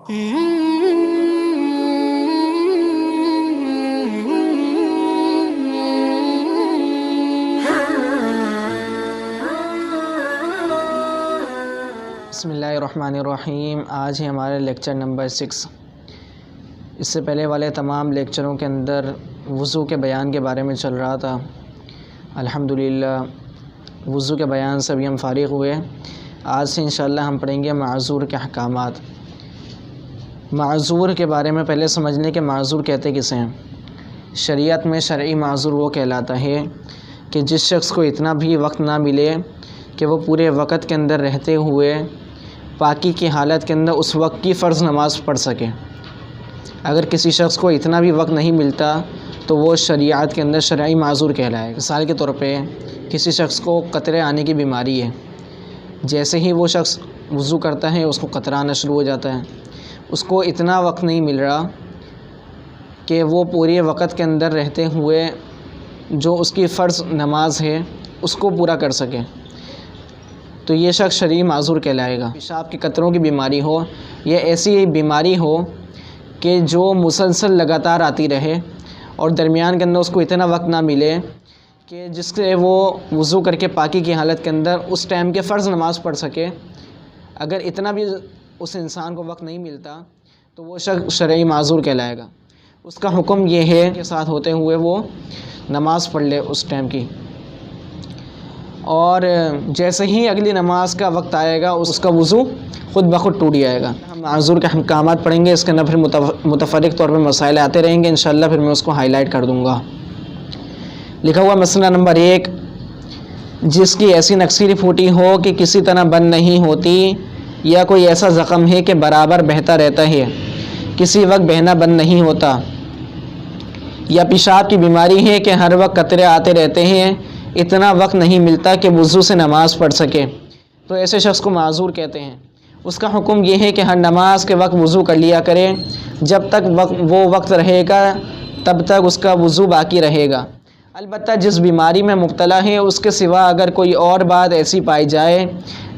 बिस्मिल्लाहिर्रहमानिर्रहीम। आज है हमारे लेक्चर नंबर 6। इससे पहले वाले तमाम लेक्चरों के अंदर वज़ू के बयान के बारे में चल रहा था। अल्हम्दुलिल्लाह वज़ू के बयान से भी हम फ़ारिग़ हुए। आज से इंशाअल्लाह हम पढ़ेंगे माज़ूर के अहकामात। माज़ूर के बारे में पहले समझ लें कि माज़ूर कहते किसे हैं। शरीयत में शरई माज़ूर वो कहलाता है कि जिस शख्स को इतना भी वक्त ना मिले कि वो पूरे वक़्त के अंदर रहते हुए पाकी की हालत के अंदर उस वक्त की फ़र्ज़ नमाज़ पढ़ सके। अगर किसी शख्स को इतना भी वक्त नहीं मिलता तो वो शरीयत के अंदर शरई माज़ूर कहलाएगा। मिसाल के तौर पे किसी शख्स को कतरे आने की बीमारी है। जैसे ही वो शख्स वज़ू करता है उसको कतरा आना शुरू हो जाता है। उसको इतना वक्त नहीं मिल रहा कि वो पूरे वक़्त के अंदर रहते हुए जो उसकी फ़र्ज़ नमाज है उसको पूरा कर सके, तो ये शख्स शरई माज़ूर कहलाएगा। पेशाब के कतरों की बीमारी हो, यह ऐसी बीमारी हो कि जो मुसलसल लगातार आती रहे और दरमियान के अंदर उसको इतना वक्त ना मिले कि जिससे वो वज़ू करके पाकी की हालत के अंदर उस टाइम के फ़र्ज़ नमाज़ पढ़ सके। अगर इतना भी उस इंसान को वक्त नहीं मिलता तो वो शख्स शरई माज़ूर कहलाएगा। उसका हुक्म ये है कि साथ होते हुए वो नमाज़ पढ़ ले उस टाइम की, और जैसे ही अगली नमाज का वक्त आएगा उसका वज़ू ख़ुद ब खुद टूट जाएगा। हम माज़ूर के अहकामात पढ़ेंगे, इसके अंदर फिर मुतफ़र्रिक़ तौर पर मसाइल आते रहेंगे इंशाअल्लाह, फिर मैं उसको हाईलाइट कर दूँगा। लिखा हुआ मसला नंबर 1, जिसकी ऐसी नक्सीर फूटी हो कि किसी तरह बंद नहीं होती, या कोई ऐसा ज़ख़म है कि बराबर बहता रहता है, किसी वक्त बहना बंद नहीं होता, या पेशाब की बीमारी है कि हर वक्त कतरे आते रहते हैं, इतना वक्त नहीं मिलता कि वज़ू से नमाज़ पढ़ सके, तो ऐसे शख्स को माज़ूर कहते हैं। उसका हुक्म यह है कि हर नमाज के वक्त वज़ू कर लिया करे। जब तक वो वक्त रहेगा तब तक उसका वज़ू बाकी रहेगा। अलबत्ता जिस बीमारी में मुब्तला है उसके सिवा अगर कोई और बात ऐसी पाई जाए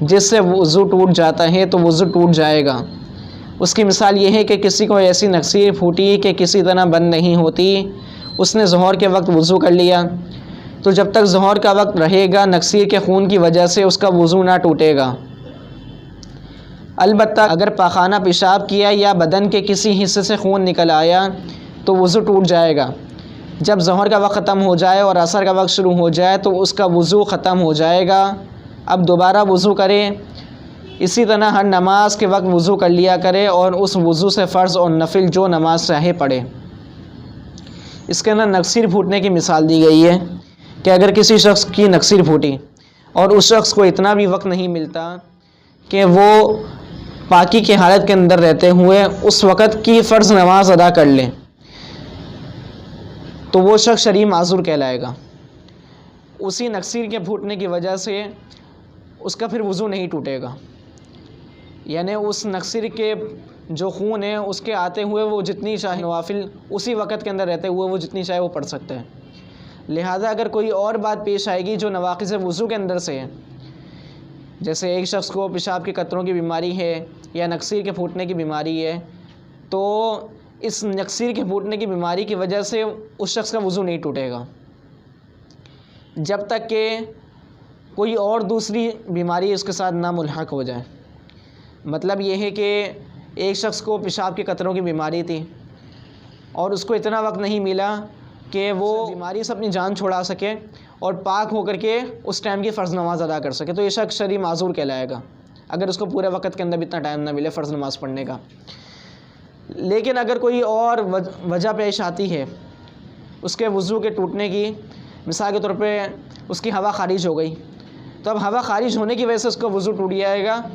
जिससे वज़ू टूट जाता है तो वज़ू टूट जाएगा। उसकी मिसाल ये है कि किसी को ऐसी नक्सीर फूटी कि किसी तरह बंद नहीं होती, उसने ज़ोहर के वक्त वज़ू कर लिया, तो जब तक ज़ोहर का वक्त रहेगा नक्सीर के खून की वजह से उसका वज़ू ना टूटेगा। अलबत्ता अगर पाखाना पेशाब किया या बदन के किसी हिस्से से खून निकल आया तो वज़ू टूट जाएगा। जब ज़ोहर का वक्त ख़त्म हो जाए और असर का वक्त शुरू हो जाए तो उसका वज़ू ख़त्म हो जाएगा। अब दोबारा वज़ू करे। इसी तरह हर नमाज के वक्त वज़ू कर लिया करे और उस वज़ू से फ़र्ज़ और नफिल जो नमाज चाहे पढ़े। इसके अंदर नक्सीर फूटने की मिसाल दी गई है कि अगर किसी शख्स की नक्सीर फूटी और उस शख्स को इतना भी वक्त नहीं मिलता कि वो पाकी की हालत के अंदर रहते हुए उस वक़्त की फ़र्ज़ नमाज अदा कर ले, तो वो शख्स शरई माज़ूर कहलाएगा। उसी नक्सीर के फूटने की वजह से उसका फिर वज़ू नहीं टूटेगा, यानी उस नक्सीर के जो खून है उसके आते हुए वो जितनी चाहे नवाफिल उसी वक़्त के अंदर रहते हुए वो जितनी चाहे वो पढ़ सकते हैं। लिहाजा अगर कोई और बात पेश आएगी जो नवाक़िज़ वज़ू के अंदर से है, जैसे एक शख्स को पेशाब के कतरों की बीमारी है या नक्सीर के फूटने की बीमारी है, तो इस नक्सीर के फूटने की बीमारी की वजह से उस शख्स का वज़ू नहीं टूटेगा जब तक कि कोई और दूसरी बीमारी उसके साथ ना मुल्हक़ हो जाए। मतलब ये है कि एक शख्स को पेशाब के कतरों की बीमारी थी और उसको इतना वक्त नहीं मिला कि वो बीमारी से अपनी जान छुड़ा सके और पाक होकर के उस टाइम की फ़र्ज़ नमाज अदा कर सके, तो ये शख्स शरई माज़ूर कहलाएगा अगर उसको पूरे वक़्त के अंदर भी इतना टाइम ना मिले फ़र्ज़ नमाज़ पढ़ने का। लेकिन अगर कोई और वजह पेश आती है उसके वज़ू के टूटने की, मिसाल के तौर पे उसकी हवा ख़ारिज हो गई, तो अब हवा ख़ारिज होने की वजह से उसका वज़ू टूट जाएगा।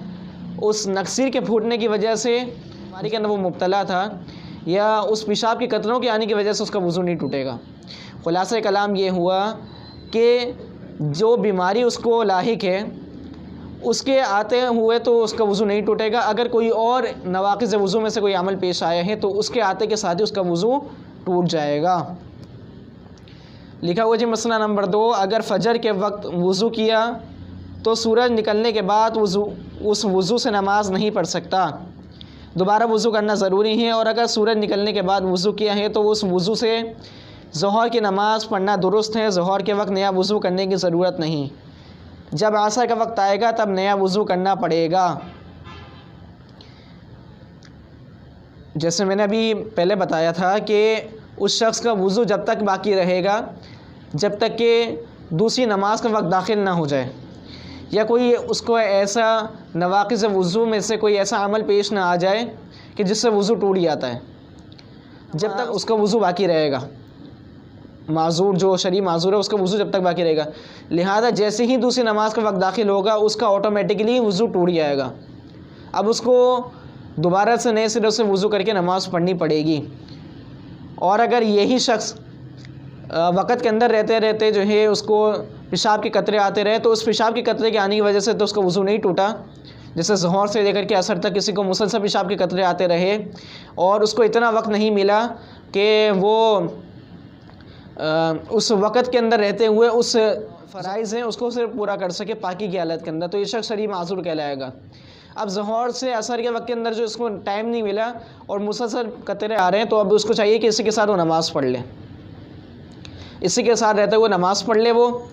उस नक्सीर के फूटने की वजह से बीमारी के अंदर वो मुब्तला था या उस पेशाब के कतरों के आने की वजह से उसका वज़ू नहीं टूटेगा। ख़ुलासा कलाम ये हुआ कि जो बीमारी उसको लाहिक है उसके आते हुए तो उसका वज़ू नहीं टूटेगा। अगर कोई और नवाक़िज़ वज़ू में से कोई अमल पेश आया है तो उसके आते के साथ ही उसका वज़ू टूट जाएगा। लिखा हुआ जी मसला नंबर 2, अगर फ़जर के वक्त वज़ू किया तो सूरज निकलने के बाद उस वज़ू से नमाज नहीं पढ़ सकता। दोबारा वज़ू करना ज़रूरी है। और अगर सूरज निकलने के बाद वज़ू किया है तो उस वज़ू से ज़ोहर की नमाज़ पढ़ना दुरुस्त है। ज़ोहर के वक्त नया वज़ू करने की ज़रूरत नहीं। जब असर का वक्त आएगा तब नया वज़ू करना पड़ेगा। जैसे मैंने अभी पहले बताया था कि उस शख्स का वज़ू जब तक बाकी रहेगा जब तक कि दूसरी नमाज का वक्त दाखिल ना हो जाए, या कोई उसको ऐसा नवाक़िज़ वज़ू में से कोई ऐसा अमल पेश ना आ जाए कि जिससे वज़ू टूट जाता है, जब तक उसका वज़ू बाकी रहेगा। माज़ूर जो शरीर माज़ूर है उसका वज़ू जब तक बाकी रहेगा। लिहाजा जैसे ही दूसरी नमाज का वक्त दाखिल होगा उसका ऑटोमेटिकली वज़ू टूट जाएगा। अब उसको दोबारा से नए सिरे से वज़ू करके नमाज़ पढ़नी पड़ेगी। और अगर यही शख्स वक़्त के अंदर रहते रहते जो है उसको पेशाब के कतरे आते रहे तो उस पेशाब के कतरे के आने की वजह से तो उसका वज़ू नहीं टूटा। जैसे ज़ोहर से लेकर के असर तक किसी को मुसलसल पेशाब के कतरे आते रहे और उसको इतना वक्त नहीं मिला कि वो उस वक़्त के अंदर रहते हुए उस फ़राइज़ हैं उसको सिर्फ पूरा कर सके पाकी की हालत के अंदर, तो ये शख्स शरीर माज़ूर कहलाएगा। अब ज़ोहर से असर के वक्त के अंदर जो इसको टाइम नहीं मिला और मुसलसल कतरे आ रहे हैं तो अब उसको चाहिए कि इसी के साथ वो नमाज़ पढ़ ले, इसी के साथ रहते हुए नमाज़ पढ़ ले वो।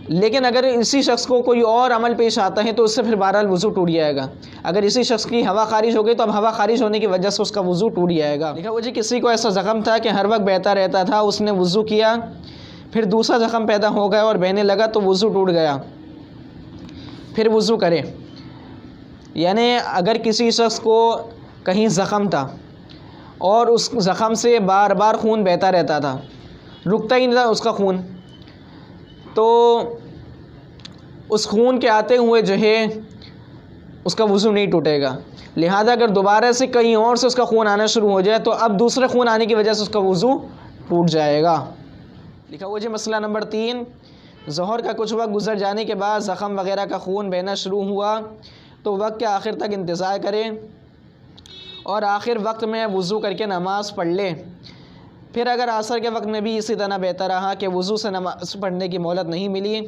लेकिन अगर इसी शख्स को कोई और अमल पेश आता है तो उससे फिर बहरहाल वज़ू टूट जाएगा। अगर इसी शख्स की हवा खारिज हो गई तो अब हवा खारिज होने की वजह से उसका वज़ू टूट जाएगा। लिखा वो जी किसी को ऐसा ज़ख़म था कि हर वक्त बहता रहता था, उसने वज़ू किया फिर दूसरा ज़ख़म पैदा हो गया और बहने लगा तो वज़ू टूट गया, फिर वज़ू करे। यानी अगर किसी शख्स को कहीं ज़ख़म था और उस ज़ख़म से बार बार खून बहता रहता था, रुकता ही नहीं था उसका खून, तो उस खून के आते हुए जो है उसका वज़ू नहीं टूटेगा। लिहाजा अगर दोबारा से कहीं और से उसका खून आना शुरू हो जाए तो अब दूसरे खून आने की वजह से उसका वज़ू टूट जाएगा। लिखा हुआ जी मसला नंबर 3, ज़ोहर का कुछ वक्त गुज़र जाने के बाद ज़ख़म वग़ैरह का खून बहना शुरू हुआ तो वक्त के आखिर तक इंतज़ार करें और आखिर वक्त में वज़ू करके नमाज़ पढ़ ले। फिर अगर असर के वक्त में भी इसी तरह बेहतर रहा कि वज़ू से नमाज़ पढ़ने की मोहलत नहीं मिली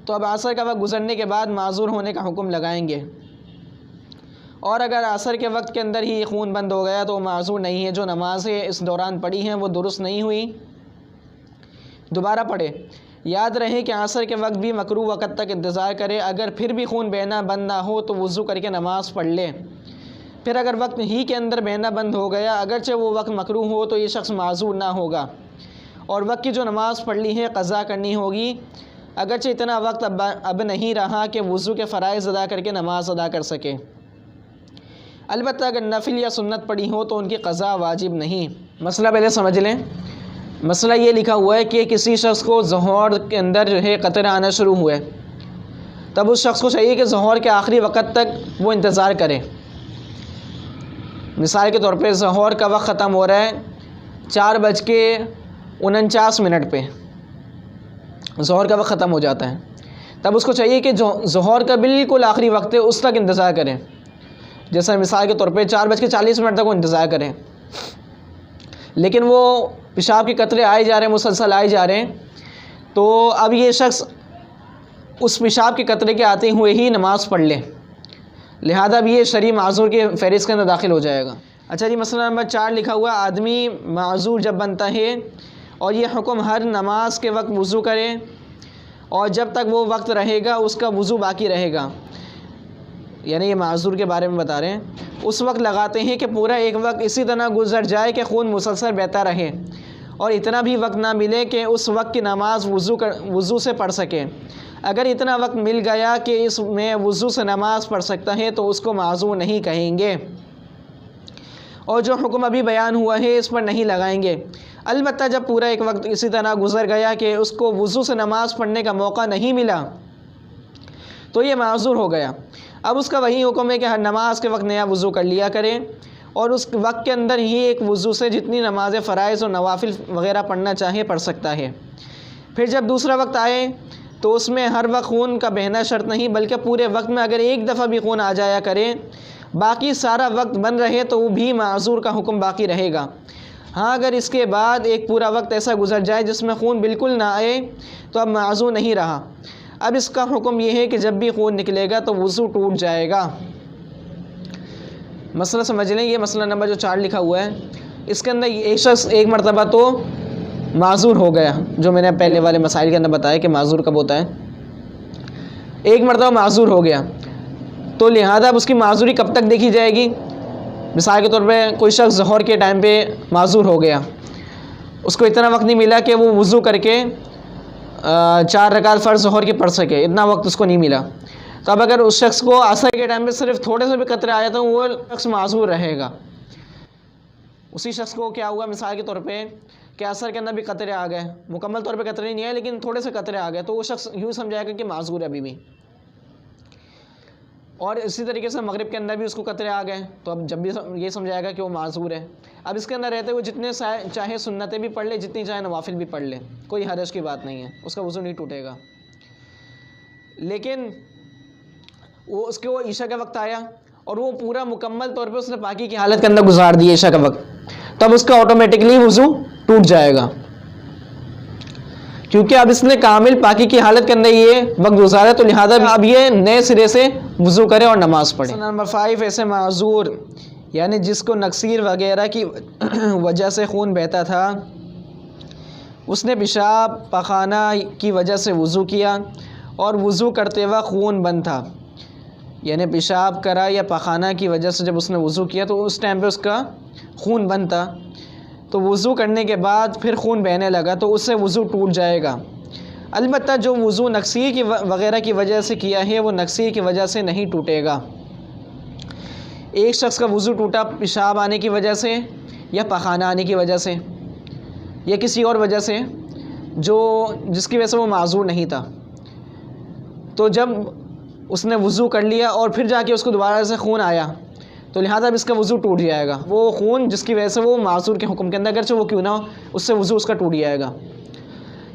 तो अब असर का वक्त गुज़रने के बाद माज़ूर होने का हुक्म लगाएंगे। और अगर असर के वक्त के अंदर ही खून बंद हो गया तो माज़ूर नहीं है। जो नमाज़ें इस दौरान पढ़ी हैं वो दुरुस्त नहीं हुई, दोबारा पढ़े। याद रहे कि असर के वक्त भी मकरूह वक़्त तक इंतज़ार करे। अगर फिर भी खून बहना बंद ना हो तो वज़ू करके नमाज़ पढ़ ले। फिर अगर वक्त ही के अंदर बहना बंद हो गया, अगरचे वो वक्त मकरूह हो, तो ये शख्स माज़ूर ना होगा और वक्त की जो नमाज़ पढ़ ली है क़ज़ा करनी होगी। अगरचे इतना वक्त अब नहीं रहा कि वज़ू के फ़राइज़ अदा करके नमाज़ अदा कर सके। अलबत्ता अगर नफिल या सुन्नत पढ़ी हो तो उनकी क़ज़ा वाजिब नहीं। मसला पहले समझ लें। मसला ये लिखा हुआ है कि किसी शख्स को ज़ोहर के अंदर जो है कतरे आना शुरू हुए, तब उस शख्स को चाहिए कि ज़ोहर के आखिरी वक़्त तक वो इंतज़ार करे। मिसाल के तौर पे ज़ोहर का वक्त ख़त्म हो रहा है 4:49 पे, ज़ोहर का वक्त ख़त्म हो जाता है, तब उसको चाहिए कि जो ज़ोहर का बिल्कुल आखिरी वक्त है उस तक इंतज़ार करें। जैसे मिसाल के तौर पे 4:40 तक वो इंतज़ार करें, लेकिन वो पेशाब के कतरे आए जा रहे हैं, मुसलसल आए जा रहे हैं, तो अब ये शख्स उस पेशाब के कतरे के आते हुए ही नमाज़ पढ़ ले। लिहाजा अब ये शरीर माज़ूर के फ़हरिस्त के अंदर दाखिल हो जाएगा। अच्छा जी, मसला नंबर 4 लिखा हुआ, आदमी माज़ूर जब बनता है और ये हुक्म हर नमाज के वक्त वज़ू करे और जब तक वो वक्त रहेगा उसका वज़ू बाकी रहेगा। यानी ये माज़ूर के बारे में बता रहे हैं। उस वक्त लगाते हैं कि पूरा एक वक्त इसी तरह गुजर जाए कि खून मुसलसल बहता रहे और इतना भी वक्त ना मिले कि उस वक्त की नमाज वज़ू से पढ़ सके। अगर इतना वक्त मिल गया कि इसमें वज़ू से नमाज़ पढ़ सकता है तो उसको माज़ूर नहीं कहेंगे और जो हुक्म अभी बयान हुआ है इस पर नहीं लगाएंगे। अलबत्ता जब पूरा एक वक्त इसी तरह गुज़र गया कि उसको वज़ू से नमाज़ पढ़ने का मौका नहीं मिला तो ये माज़ूर हो गया। अब उसका वही हुक्म है कि हर नमाज के वक्त नया वज़ू कर लिया करें और उस वक्त के अंदर ही एक वज़ू से जितनी नमाज़ें फ़राइज़ और नवाफिल वग़ैरह पढ़ना चाहे पढ़ सकता है। फिर जब दूसरा वक्त आए तो उसमें हर वक्त खून का बहना शर्त नहीं, बल्कि पूरे वक्त में अगर एक दफ़ा भी खून आ जाया करे, बाकी सारा वक्त बंद रहे तो वो भी माज़ूर का हुक्म बाकी रहेगा। हाँ, अगर इसके बाद एक पूरा वक्त ऐसा गुजर जाए जिसमें खून बिल्कुल ना आए तो अब माज़ूर नहीं रहा। अब इसका हुक्म यह है कि जब भी खून निकलेगा तो वज़ू टूट जाएगा। मसला समझ लें, ये मसला नंबर जो 4 लिखा हुआ है, इसके अंदर एक शख्स एक मरतबा तो माजूर हो गया, जो मैंने पहले वाले मसाइल के अंदर बताया कि माजूर कब होता है। एक मरतबा माजूर हो गया तो लिहाजा अब उसकी माजूरी कब तक देखी जाएगी। मिसाल के तौर पे कोई शख्स ज़ोहर के टाइम पे माजूर हो गया, उसको इतना वक्त नहीं मिला कि वो वज़ू करके 4 रकात फ़र्ज़ ज़ोहर की पढ़ सके, इतना वक्त उसको नहीं मिला। तो अब अगर उस शख्स को असर के टाइम पे सिर्फ थोड़े से भी कतरे आए तो वो शख्स माजूर रहेगा। उसी शख्स को क्या हुआ, मिसाल के तौर पे कि असर के अंदर भी कतरे आ गए, मुकम्मल तौर पे कतरे नहीं आए लेकिन थोड़े से कतरे आ गए, तो वो शख्स यूँ समझाएगा कि माजूर है अभी भी। और इसी तरीके से मगरिब के अंदर भी उसको कतरे आ गए, तो अब जब भी ये समझाएगा कि वो माजूर है। अब इसके अंदर रहते हुए जितने चाहे सुन्नतें भी पढ़ ले, जितनी चाहे नवाफिल भी पढ़ ले, कोई हरज की बात नहीं है, उसका वज़ू नहीं टूटेगा। लेकिन वो ईशा का वक्त आया और वो पूरा मुकम्मल तौर पे उसने पाकी की हालत के अंदर गुजार दिया ईशा का वक्त, तब उसका ऑटोमेटिकली वज़ू टूट जाएगा, क्योंकि अब इसने कामिल पाकी की हालत के अंदर ये वक्त गुजारा, तो लिहाजा अब ये नए सिरे से वज़ू करे और नमाज पढ़े। नंबर 5, ऐसे माजूर यानी जिसको नक्सीर वगैरह की वजह से खून बहता था, उसने पेशाब पखाना की वजह से वज़ू किया और वज़ू करते वक्त खून बंद था, यानी पेशाब करा या पखाना की वजह से जब उसने वज़ू किया तो उस टाइम पे उसका खून बंद था, तो वज़ू करने के बाद फिर खून बहने लगा तो उससे वज़ू टूट जाएगा। अलबत्ता जो वज़ू नक्सीर की वगैरह की वजह से किया है वो नक्सीर की वजह से नहीं टूटेगा। एक शख्स का वज़ू टूटा पेशाब आने की वजह से या पखाना आने की वजह से या किसी और वजह से जिसकी वजह से वो माजूर नहीं था, तो जब उसने वज़ू कर लिया और फिर जाके उसको दोबारा से खून आया तो लिहाजा अब इसका वज़ू टूट जाएगा। वो खून जिसकी वजह से वो माजूर के हुक्म के अंदर अगरचे वो क्यों ना हो, उससे वज़ू उसका टूट जाएगा।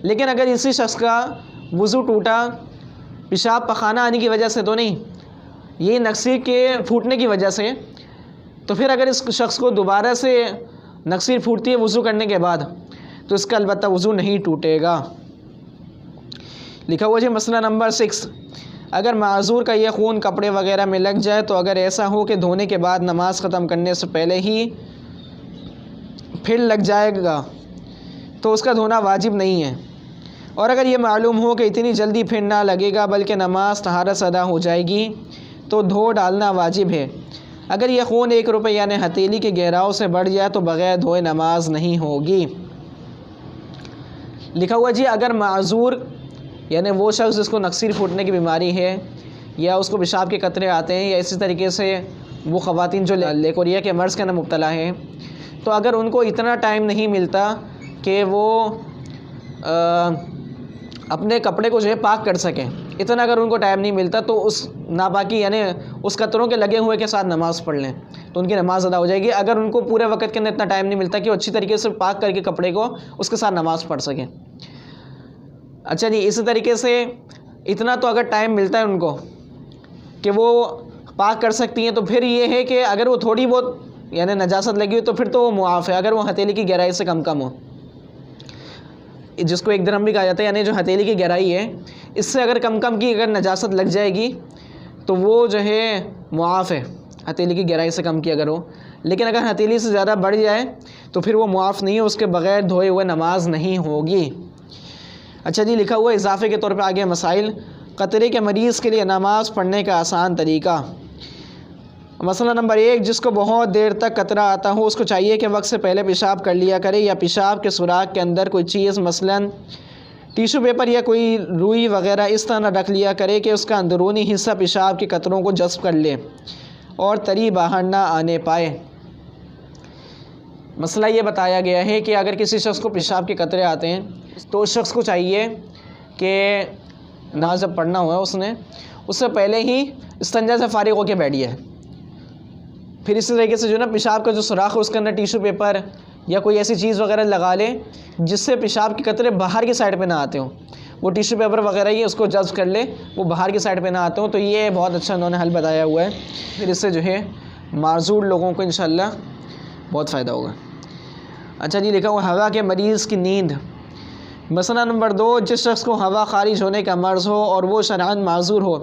लेकिन अगर इसी शख्स का वज़ू टूटा पेशाब पखाना आने की वजह से तो नहीं, ये नक्सीर के फूटने की वजह से, तो फिर अगर इस शख्स को दोबारा से नक्सीर फूटती है वज़ू करने के बाद तो इसका अलबत्ता वज़ू नहीं टूटेगा। लिखा हुआ है मसला नंबर 6, अगर माजूर का यह खून कपड़े वगैरह में लग जाए तो अगर ऐसा हो कि धोने के बाद नमाज ख़त्म करने से पहले ही फिर लग जाएगा तो उसका धोना वाजिब नहीं है, और अगर ये मालूम हो कि इतनी जल्दी फिर ना लगेगा बल्कि नमाज तहारत से अदा हो जाएगी तो धो डालना वाजिब है। अगर यह खून 1 रुपये यानी हथेली के गहराव से बढ़ जाए तो बग़ैर धोए नमाज नहीं होगी। लिखा हुआ जी, अगर माजूर यानी वो शख्स जिसको नक्सीर फूटने की बीमारी है या उसको पेशाब के कतरे आते हैं या इसी तरीके से वो ख़वातीन जो लेकोरिया के मर्ज़ के अंदर मुब्तला हैं, तो अगर उनको इतना टाइम नहीं मिलता कि वो अपने कपड़े को जो है पाक कर सकें, इतना अगर उनको टाइम नहीं मिलता तो उस नापाकी यानी उस कतरों के लगे हुए के साथ नमाज़ पढ़ लें तो उनकी नमाज़ अदा हो जाएगी। अगर उनको पूरे वक्त के अंदर इतना टाइम नहीं मिलता कि वो अच्छी तरीके से पाक करके कपड़े को उसके साथ नमाज़ पढ़ सकें। अच्छा जी, इसी तरीके से इतना तो अगर टाइम मिलता है उनको कि वो पाक कर सकती हैं तो फिर ये है कि अगर वो थोड़ी बहुत यानी नजासत लगी हुई तो फिर तो वो मुआफ़ है, अगर वो हथेली की गहराई से कम हो, जिसको 1 दिरहम भी कहा जाता है, यानी जो हथेली की गहराई है इससे अगर कम की अगर नजासत लग जाएगी तो वो जो है मुआफ़ है, हथेली की गहराई से कम की अगर हो। लेकिन अगर हथेली से ज़्यादा बढ़ जाए तो फिर वो मुआफ़ नहीं है, उसके बग़ैर धोए हुए नमाज नहीं होगी। अच्छा जी, लिखा हुआ इजाफे के तौर पे आगे मसाइल, कतरे के मरीज़ के लिए नमाज पढ़ने का आसान तरीका। मसला नंबर 1, जिसको बहुत देर तक कतरा आता हो उसको चाहिए कि वक्त से पहले पेशाब कर लिया करे या पेशाब के सुराख के अंदर कोई चीज़ मसलन टिश्यू पेपर या कोई रुई वगैरह इस तरह रख लिया करे कि उसका अंदरूनी हिस्सा पेशाब के कतरों को जज़्ब कर ले और तरी बाहर ना आने पाए। मसला ये बताया गया है कि अगर किसी शख्स को पेशाब के कतरे आते हैं तो उस शख्स को चाहिए कि नमाज जब पढ़ना हुआ उसने उससे पहले ही इस्तंजा से फारिग होकर बैठ जाए, फिर इसी तरीके से जो ना पेशाब का जो सुराख है उसके अंदर टिश्यू पेपर या कोई ऐसी चीज़ वगैरह लगा ले जिससे पेशाब के कतरे बाहर की साइड पे ना आते हों, वो टिश्यू पेपर वगैरह ही उसको जज़्ब कर ले, वो बाहर की साइड पे ना आते हों। तो ये बहुत अच्छा उन्होंने हल बताया हुआ है, फिर इससे जो है माजूर लोगों को इंशाअल्लाह बहुत फ़ायदा होगा। अच्छा जी, लिखा हुआ हवा के मरीज़ की नींद। मसला नंबर 2, जिस शख्स को हवा खारिज होने का मर्ज़ हो और वो शरअन माजूर हो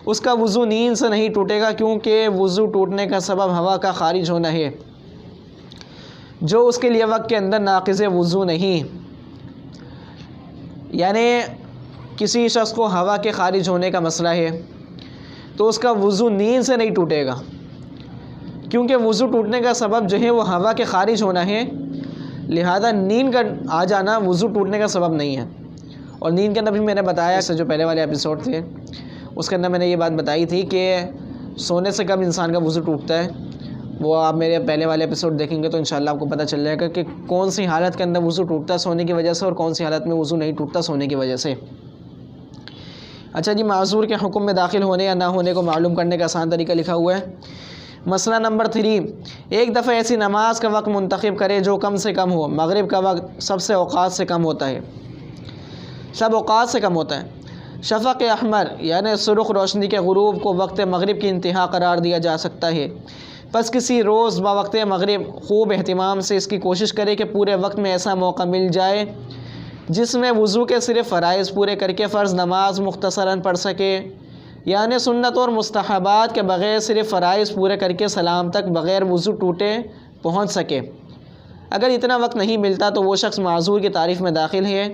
उसका वज़ू नींद से नहीं टूटेगा, क्योंकि वज़ू टूटने का सबब हवा का खारिज होना है, जो उसके लिए वक्त के अंदर नाक़िज़ वज़ू नहीं। यानी किसी शख्स को हवा के खारिज होने का मसला है तो उसका वज़ू नींद से नहीं टूटेगा, क्योंकि वज़ू टूटने का सबब जो है वो हवा के खारिज होना है, लिहाजा नींद का आ जाना वज़ू टूटने का सबब नहीं है। और नींद के अंदर भी मैंने बताया, इससे जो पहले वाले एपिसोड थे उसके अंदर मैंने ये बात बताई थी कि सोने से कब इंसान का वज़ू टूटता है। वो आप मेरे पहले वाले एपिसोड देखेंगे तो इंशाल्लाह आपको पता चल जाएगा कि कौन सी हालत के अंदर वज़ू टूटता सोने की वजह से और कौन सी हालत में वज़ू नहीं टूटता सोने की वजह से। अच्छा जी, माज़ूर के हुक्म में दाखिल होने या ना होने को मालूम करने का आसान तरीका लिखा हुआ है। मसला नंबर 3, एक दफ़ा ऐसी नमाज का वक्त मुंतखब करे जो कम से कम हो। मगरिब का वक्त सबसे औक़ात से कम होता है, सब औक़ात से कम होता है। शफ़क़ अहमर यानी सुर्ख़ रोशनी के ग़ुरूब को वक्त मगरिब की इंतहा करार दिया जा सकता है। बस किसी रोज़ बवक्त मगरिब खूब एहतिमाम से इसकी कोशिश करे कि पूरे वक्त में ऐसा मौका मिल जाए जिसमें वज़ू के सिर्फ़ फ़राइज़ पूरे करके फ़र्ज़ नमाज मुख्तसरन पढ़ सके, यानी सुन्नत और मुस्तहबात के बग़ैर सिर्फ़ फ़राइज़ पूरे करके सलाम तक बग़ैर वज़ू टूटे पहुँच सके। अगर इतना वक्त नहीं मिलता तो वो शख्स माज़ूर की तारीफ़ में दाखिल है।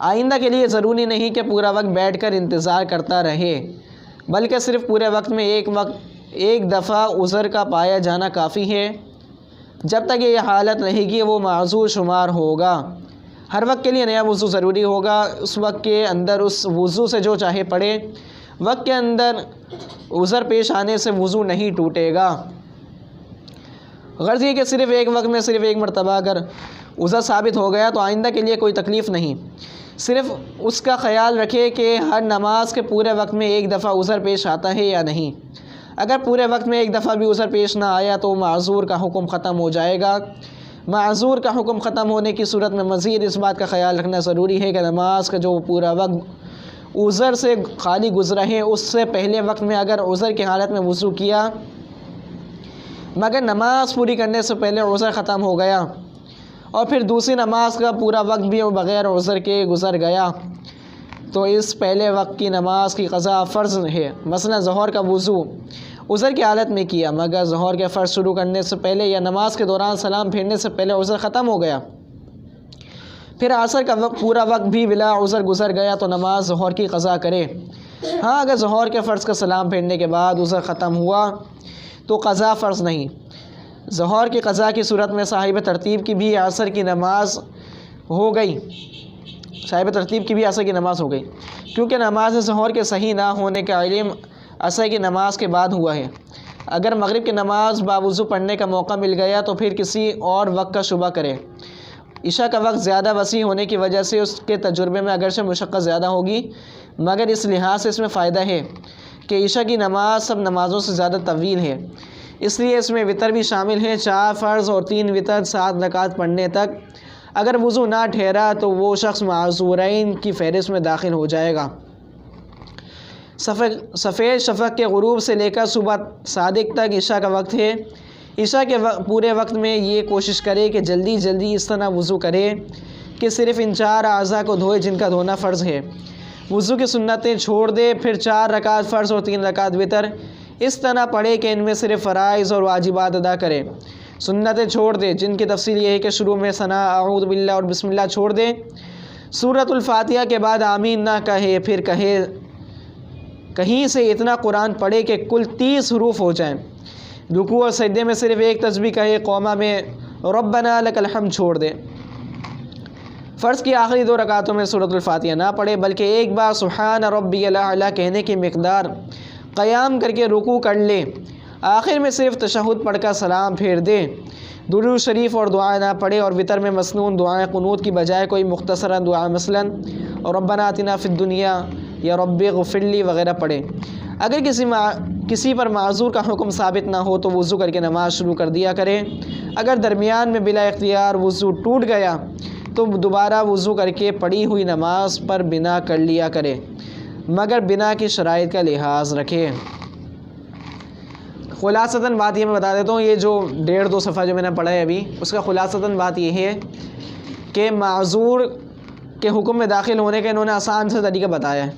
आइंदा के लिए ज़रूरी नहीं कि पूरा वक्त बैठ कर इंतज़ार करता रहे, बल्कि सिर्फ़ पूरे वक्त में एक दफ़ा उज़र का पाया जाना काफ़ी है। जब तक ये हालत रहेगी वो माज़ूर शुमार होगा। हर वक्त के लिए नया वज़ू ज़रूरी होगा। उस वक्त के अंदर उस वज़ू से जो चाहे पढ़े, वक्त के अंदर उज़र पेश आने से वज़ू नहीं टूटेगा। गर्ज़ ये कि सिर्फ़ एक वक्त में सिर्फ़ एक मरतबा अगर उज़र साबित हो गया तो आइंदा के लिए कोई तकलीफ़ नहीं। सिर्फ़ उसका ख़याल रखे कि हर नमाज के पूरे वक्त में एक दफ़ा उज़र पेश आता है या नहीं। अगर पूरे वक्त में एक दफ़ा भी उज़र पेश ना आया तो माज़ूर का हुक्म ख़त्म हो जाएगा। माज़ूर का हुक्म ख़त्म होने की सूरत में मज़ीद इस बात का ख़याल रखना ज़रूरी है कि नमाज का जो पूरा वक्त उज़र से खाली गुज़रा है, उससे पहले वक्त में अगर उज़र की हालत में वज़ू किया मगर नमाज पूरी करने से पहले उज़र ख़त्म हो गया और फिर दूसरी नमाज का पूरा वक्त भी बग़ैर उज़र के गुज़र गया तो इस पहले वक्त की नमाज की क़ज़ा फ़र्ज़ है। मसलन ज़ोहर का वज़ू उज़र की हालत में किया मगर ज़ोहर के फ़र्ज़ शुरू करने से पहले या नमाज के दौरान सलाम फेरने से पहले उज़र ख़त्म हो गया, फिर असर का पूरा वक्त भी बिला उज़र गुज़र गया तो नमाज ज़ोहर की क़ज़ा करे। हाँ, अगर ज़ोहर के फ़र्ज़ का सलाम फेरने के बाद उज़र ख़त्म हुआ तो क़ज़ा फ़र्ज़ नहीं। ज़ोहर की क़ज़ा की सूरत में साहिब तरतीब की भी असर की नमाज हो गई, साहिब तरतीब की भी असर की नमाज हो गई, क्योंकि नमाज ज़ोहर के सही ना होने का इल्म असर की नमाज के बाद हुआ है। अगर मगरिब की नमाज बावज़ू पढ़ने का मौका मिल गया तो फिर किसी और वक्त का शुबा करे। इशा का वक्त ज़्यादा वसी होने की वजह से उसके तजुर्बे में अगरचे मुशक्क़त ज़्यादा होगी, मगर इस लिहाज से इसमें फ़ायदा है कि इशा की नमाज सब नमाज़ों से ज़्यादा तवील है, इसलिए इसमें वितर भी शामिल है। 4 फ़र्ज़ और 3 वितर 7 रकात पढ़ने तक अगर वज़ू ना ठहरा तो वो शख्स माज़ूरैन की फ़हरिस्त में दाखिल हो जाएगा। सफ़ेद शफ़क़ के ग़ुरूब से लेकर सुबह सादिक तक इशा का वक्त है। इशा के पूरे वक्त में ये कोशिश करे कि जल्दी जल्दी इस तरह वज़ू करे कि सिर्फ़ इन 4 अज़ा को धोए जिनका धोना फ़र्ज़ है। वज़ू की सुन्नतें छोड़ दे, फिर 4 रकात फ़र्ज़ और 3 रकात वितर इस तरह पढ़े कि इनमें सिर्फ़ फ़राइज़ और वाजिबात अदा करे। सुन्नतें छोड़ दे जिनकी तफसील ये है कि शुरू में सना अऊज़ु बिल्लाह और बिस्मिल्लाह छोड़ दे। सूरतुल फ़ातिहा के बाद आमीन ना कहे, फिर कहीं से इतना कुरान पढ़े कि कुल 30 हरूफ हो जाएं। रुकू और सजदे में सिर्फ़ एक तस्बीह कहे, क़ौमा में रब्बना लकल हम्द छोड़ दे। फ़र्ज़ की आखिरी 2 रकातों में सूरतुल फ़ातिहा ना पढ़े, बल्कि एक बार सुब्हान रब्बियल आला कहने की मिक़दार क़याम करके रुकू कर ले। आखिर में सिर्फ़ तशहुद पढ़कर सलाम फेर दे। दुरूद शरीफ और दुआ ना पढ़े और वितर में मसनून दुआएं क़ुनूत की बजाय कोई मुख्तसरन दुआ मसलन और रब्बना आतिना फ़िद दुनिया या रब्बि ग़फ़िरली वग़ैरह पढ़े। अगर किसी पर माज़ूर का हुक्म साबित ना हो तो वज़ू करके नमाज शुरू कर दिया करे। अगर दरमियान में बिला इख्तियार वज़ू टूट गया तो दोबारा वज़ू करके पढ़ी हुई नमाज पर बिना कर लिया करे, मगर बिना की शराइत का लिहाज रखे। ख़ुलासतन बात ये मैं बता देता हूँ, ये जो 1.5-2 सफ़ा जो मैंने पढ़ा है अभी, उसका ख़ुलासतन बात ये है कि माज़ूर के हुक्म में दाखिल होने का इन्होंने आसान सा तरीका बताया है।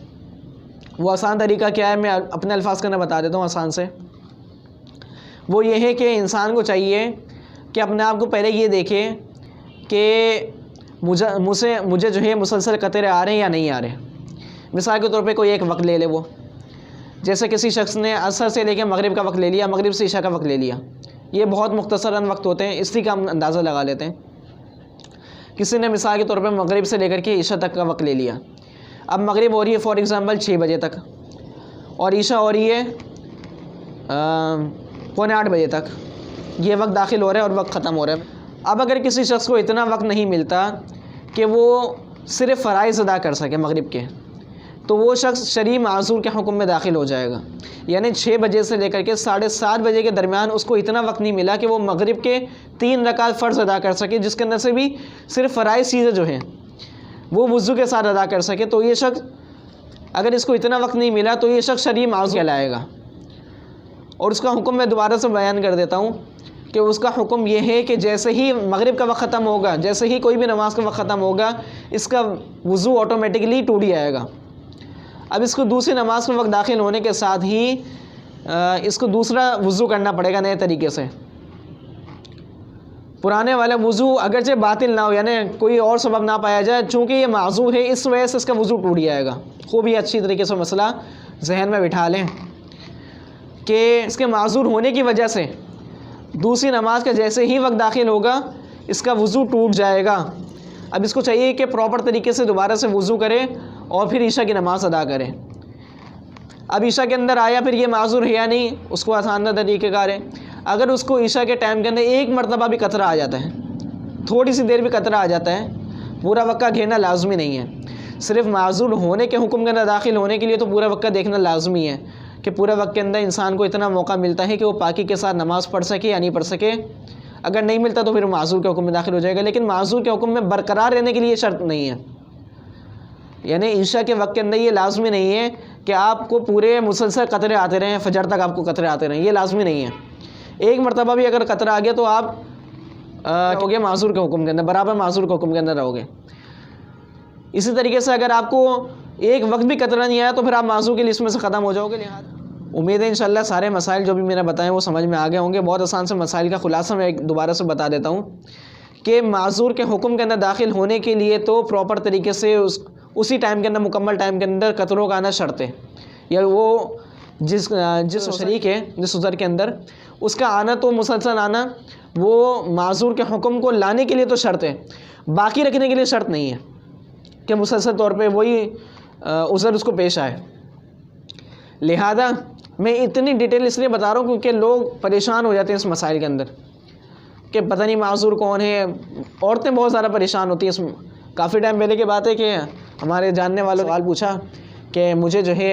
वो आसान तरीका क्या है, मैं अपने अल्फाज के अंदर बता देता हूँ आसान से। वो ये है कि इंसान को चाहिए कि अपने आप को पहले ये देखे कि मुझे जो है मुसलसल कतरे आ रहे हैं या नहीं आ रहे। मिसाल के तौर पे कोई एक वक्त ले ले, वो जैसे किसी शख्स ने असर से लेकर मगरिब का वक्त ले लिया, मगरिब से ईशा का वक्त ले लिया, ये बहुत मुख्तसरन वक्त होते हैं, इसी का हम अंदाज़ा लगा लेते हैं। किसी ने मिसाल के तौर पे मगरिब से लेकर के ईशा तक का वक्त ले लिया। अब मगरिब हो रही है फॉर एग्ज़ाम्पल 6 बजे तक और ईशा हो रही है 7:45 बजे तक, ये वक्त दाखिल हो रहा है और वक्त ख़त्म हो रहा है। अब अगर किसी शख्स को इतना वक्त नहीं मिलता कि वो सिर्फ़ फ़राइज़ अदा कर सके मगरिब के, तो वो शख्स शरई माज़ूर के हुक्म में दाखिल हो जाएगा। यानी 6 बजे से लेकर के 7:30 बजे के दरमियान उसको इतना वक्त नहीं मिला कि वो मगरिब के 3 रकात फ़र्ज़ अदा कर सके, जिसके अंदर से भी सिर्फ़ फ़राइज़ चीज़ें जो हैं वो वुज़ू के साथ अदा कर सके। तो ये शख्स, अगर इसको इतना वक्त नहीं मिला तो ये शख्स शरई माज़ूर कहलाएगा। और उसका हुक्म मैं दोबारा से बयान कर देता हूँ कि उसका हुक्म यह है कि जैसे ही मगरिब का वक्त ख़त्म होगा, जैसे ही कोई भी नमाज का वक्त ख़त्म होगा, इसका वुज़ू ऑटोमेटिकली टूट जाएगा। अब इसको दूसरी नमाज का वक्त दाखिल होने के साथ ही इसको दूसरा वुज़ू करना पड़ेगा नए तरीके से। पुराने वाला वुज़ू अगरचे बातिल ना हो, यानी कोई और सबब ना पाया जाए, चूँकि ये माज़ूर है इस वजह से इसका वुज़ू टूट जाएगा। खूब ही अच्छी तरीके से मसला जहन में बिठा लें कि इसके माज़ूर होने की वजह से दूसरी नमाज का जैसे ही वक्त दाखिल होगा इसका वुज़ू टूट जाएगा। अब इसको चाहिए कि प्रॉपर तरीके से दोबारा से वुज़ू करे और फिर ईशा की नमाज़ अदा करें। अब ईशा के अंदर आया, फिर ये माज़ूर है या नहीं, उसको आसान तरीक़ेकार है। अगर उसको ईशा के टाइम के अंदर एक मरतबा भी कतरा आ जाता है, थोड़ी सी देर भी कतरा आ जाता है, पूरा वक्का घेरना लाजमी नहीं है। सिर्फ माज़ूर होने के हुक्म के अंदर दाखिल होने के लिए तो पूरा वक्का देखना लाजमी है कि पूरे वक्त के अंदर इंसान को इतना मौका मिलता है कि वो पाकी के साथ नमाज़ पढ़ सके या नहीं पढ़ सके। अगर नहीं मिलता तो फिर माज़ूर के हुक्म में दाखिल हो जाएगा, लेकिन माज़ूर के हुक्म में बरकरार रहने के लिए शर्त नहीं है। यानी ईशा के वक्त के अंदर ये लाजमी नहीं है कि आपको पूरे मुसलसल कतरे आते रहें, फजर तक आपको कतरे आते रहें, ये लाजमी नहीं है। एक मरतबा भी अगर कतरा आ गया तो आप हो गए माज़ूर के हुक्म के अंदर, बराबर माज़ूर के हुक्म के अंदर रहोगे। इसी तरीके से अगर आपको एक वक्त भी कतरा नहीं आया तो फिर आप माज़ूर की लिस्ट में से ख़त्म हो जाओगे। उम्मीद है इंशाल्लाह सारे मसाइल जो भी मैंने बताए वो समझ में आ गए होंगे। बहुत आसान से मसाइल का खुलासा मैं दोबारा से बता देता हूँ कि माज़ूर के हुक्म के अंदर दाखिल होने के लिए तो प्रॉपर तरीके से उसी टाइम के अंदर, मुकम्मल टाइम के अंदर कतरों का आना शर्त है, या वो जिस शरीक है जिस उज़र के अंदर उसका आना तो मुसलसल आना वो माज़ूर के हुक्म को लाने के लिए तो शर्त है, बाकी रखने के लिए शर्त नहीं है कि मुसलसल तौर पे वही उज़र उसको पेश आए। लिहाजा मैं इतनी डिटेल इसलिए बता रहा हूँ क्योंकि लोग परेशान हो जाते हैं इस मसाइल के अंदर कि पता नहीं माज़ूर कौन है। औरतें बहुत ज़्यादा परेशान होती हैं। इस काफ़ी टाइम पहले की बात है कि हमारे जानने वालों ने सवाल पूछा कि मुझे जो है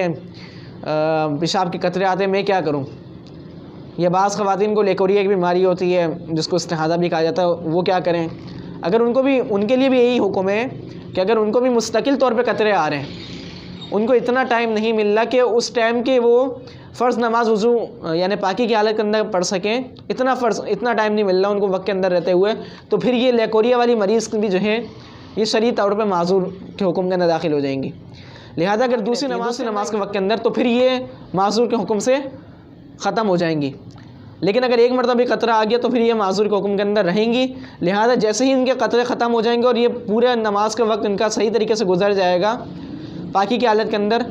पेशाब के कतरे आते हैं, मैं क्या करूं। या बाज़ ख़वातीन को लेकोरिया की बीमारी होती है जिसको इस्तिहाज़ा भी कहा जाता है, वो क्या करें। अगर उनके लिए भी यही हुक्म है कि अगर उनको भी मुस्तकिल तौर पे कतरे आ रहे हैं, उनको इतना टाइम नहीं मिल रहा कि उस टाइम के वो फ़र्ज़ नमाज वज़ू यानी पाकी की हालत के अंदर पढ़ सकें, इतना टाइम नहीं मिल रहा उनको वक्त के अंदर रहते हुए, तो फिर ये लेकोरिया वाली मरीज़ भी जो है ये शरई तौर पे माज़ूर के हुक्म के अंदर दाखिल हो जाएंगी। लिहाजा अगर दूसरी नमाज के वक्त के अंदर तो फिर ये माज़ूर के हुक्म से ख़त्म हो जाएंगी। लेकिन अगर एक मरतबा भी कतरा आ गया तो फिर ये माज़ूर के हुक्म के अंदर रहेंगी। लिहाजा जैसे ही इनके कतरे ख़त्म हो जाएंगे और ये पूरे नमाज का वक्त इनका सही तरीके से गुजर जाएगा पाकी की हालत के अंदर,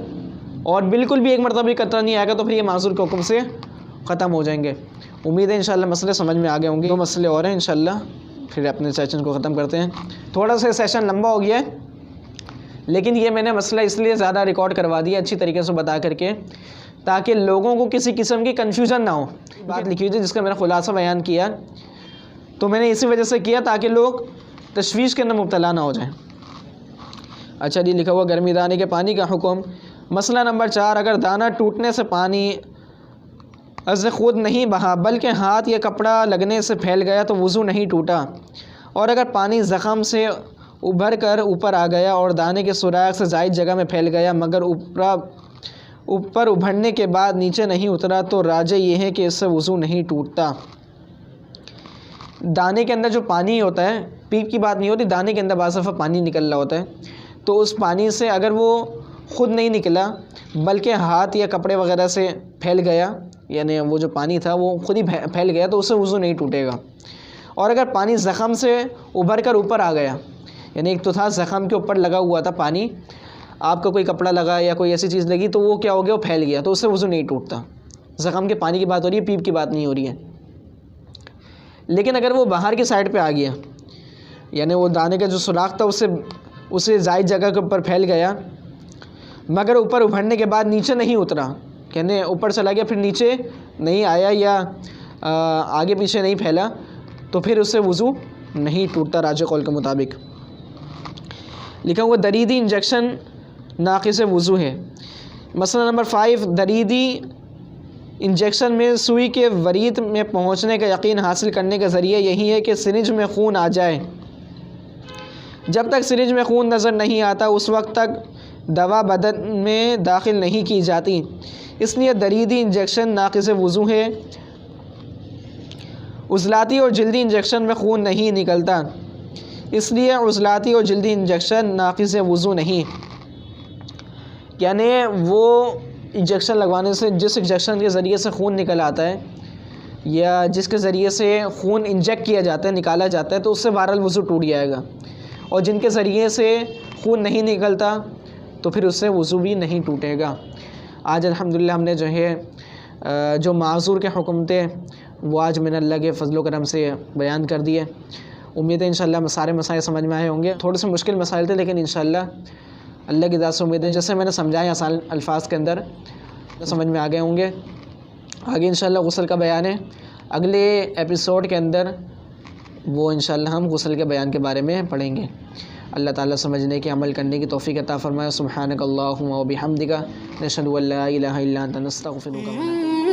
और बिल्कुल भी एक मरतबा भी कतरा नहीं आएगा, तो फिर ये माज़ूर के हुक्म से ख़त्म हो जाएंगे। उम्मीद है इंशाल्लाह मसले समझ में आ गए होंगे। 2 मसले और हैं, इंशाल्लाह फिर अपने सेशन को ख़त्म करते हैं। थोड़ा सा सेशन लंबा हो गया है, लेकिन ये मैंने मसला इसलिए ज़्यादा रिकॉर्ड करवा दिया अच्छी तरीके से बता करके, ताकि लोगों को किसी किस्म की कन्फ्यूज़न ना हो। बात लिखी हुई थी जिसका मैंने खुलासा बयान किया, तो मैंने इसी वजह से किया ताकि लोग तशवीश के अंदर मुब्तला ना हो जाएं। अच्छा जी, लिखा हुआ गर्मी दाने के पानी का हुक्म। मसला नंबर 4, अगर दाना टूटने से पानी अज़ ख़ुद नहीं बहा बल्कि हाथ या कपड़ा लगने से फैल गया तो वज़ू नहीं टूटा, और अगर पानी ज़ख़म से उभर कर ऊपर आ गया और दाने के सुराख से ज़ायद जगह में फैल गया मगर ऊपर उभरने के बाद नीचे नहीं उतरा, तो राजे ये है कि इससे वज़ू नहीं टूटता। दाने के अंदर जो पानी होता है, पीप की बात नहीं होती, दाने के अंदर बाज़ दफ़ा पानी निकल रहा होता है, तो उस पानी से अगर वो ख़ुद नहीं निकला बल्कि हाथ या कपड़े वगैरह से फैल गया, यानी वो जो पानी था वो खुद ही फैल गया, तो उससे वज़ू नहीं टूटेगा। और अगर पानी ज़ख़म से उभर कर ऊपर आ गया, यानी एक तो था ज़ख़म के ऊपर लगा हुआ था पानी, आपका कोई कपड़ा लगा या कोई ऐसी चीज़ लगी तो वो क्या हो गया, वो फैल गया, तो उससे वज़ू नहीं टूटता। ज़ख़म के पानी की बात हो रही है, पीप की बात नहीं हो रही है। लेकिन अगर वो बाहर की साइड पे आ गया, यानी वो दाने का जो सुराख था उससे ज़ायद जगह के ऊपर फैल गया, मगर ऊपर उभरने के बाद नीचे नहीं उतरा, यानी ऊपर चला गया फिर नीचे नहीं आया या आगे पीछे नहीं फैला, तो फिर उससे वज़ू नहीं टूटता राजिह कौल के मुताबिक। लिखा हुआ दरीदी इंजेक्शन नाक़िस वज़ू है। मसला नंबर 5, दरीदी इंजेक्शन में सुई के वरीद में पहुंचने का यकीन हासिल करने का ज़रिया यही है कि सिरिंज में खून आ जाए। जब तक सिरिंज में खून नज़र नहीं आता उस वक्त तक दवा बदन में दाखिल नहीं की जाती, इसलिए दरीदी इंजेक्शन नाक़िस वज़ू है। उज़लाती और जल्दी इंजेक्शन में खून नहीं निकलता, इसलिए उज़लाती और जल्दी इंजेक्शन नाक़िस वज़ू नहीं। यानी वो इंजेक्शन लगवाने से, जिस इंजेक्शन के ज़रिए से खून निकल आता है या जिसके ज़रिए से खून इंजेक्ट किया जाता है, निकाला जाता है, तो उससे बहरहाल वज़ू टूट जाएगा। और जिनके ज़रिए से खून नहीं निकलता तो फिर उससे वज़ू भी नहीं टूटेगा। आज अल्हम्दुलिल्लाह हमने जो है जो माज़ूर के हुक्म थे वो आज मिन अल्लाह के फ़ज़ल व करम से बयान कर दिए। उम्मीद है इंशाअल्लाह सारे मसाइल समझ में आए होंगे। थोड़े से मुश्किल मसाइल थे, लेकिन इंशाअल्लाह अल्लाह की ज़ात से उम्मीद है जैसे मैंने समझाया आसान अल्फाज के अंदर समझ में आ गए होंगे। आगे इंशाअल्लाह गुस्ल का बयान है, अगले एपिसोड के अंदर वो इंशाअल्लाह हम गुस्ल के बयान के बारे में पढ़ेंगे। अल्लाह ताला समझने के, अमल करने की तौफ़ीक़ अता फ़रमाए। सुब्हानक अल्लाहुम्मा व बिहम्दिका नशहदु अल्ला इलाहा इल्ला अंता नस्तग़फिरुका।